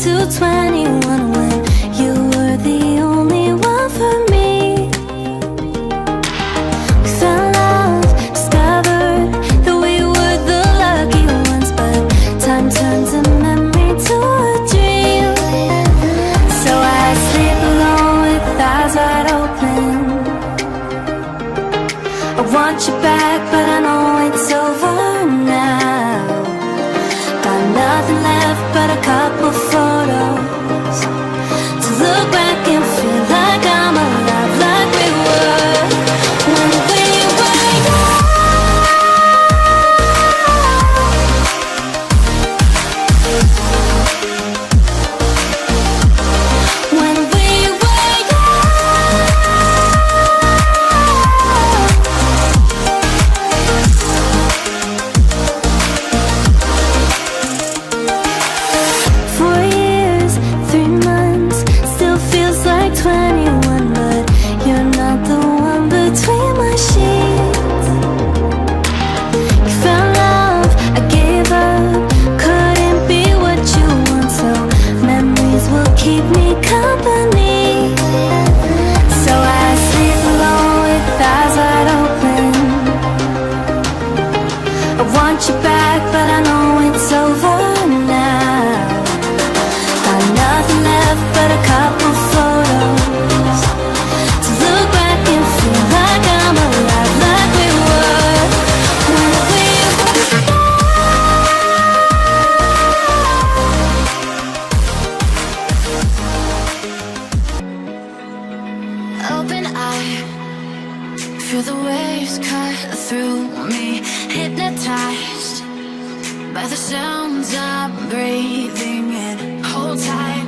to 21 when you were the only one for me. We fell in love, discovered that we were the lucky ones, but time turns a memory to a dream. So I sleep alone with eyes wide open. I want you back, but I know it's over now. Got nothing left but a couple photos to look back and feel like I'm alive, like we were when we were young. When we were young. Four years, 3 months, still feels like 21, but you're not the one between my sheets. You found love, I gave up, couldn't be what you want, so memories will keep me company. So I sleep alone with eyes wide open. I want you back, but I know it's over now. Got nothing left but a couple photos to look back and feel like I'm alive, like we were when we were young. Open eye, feel the waves cut through me, hypnotized by the sounds I'm breathing in. Hold tight,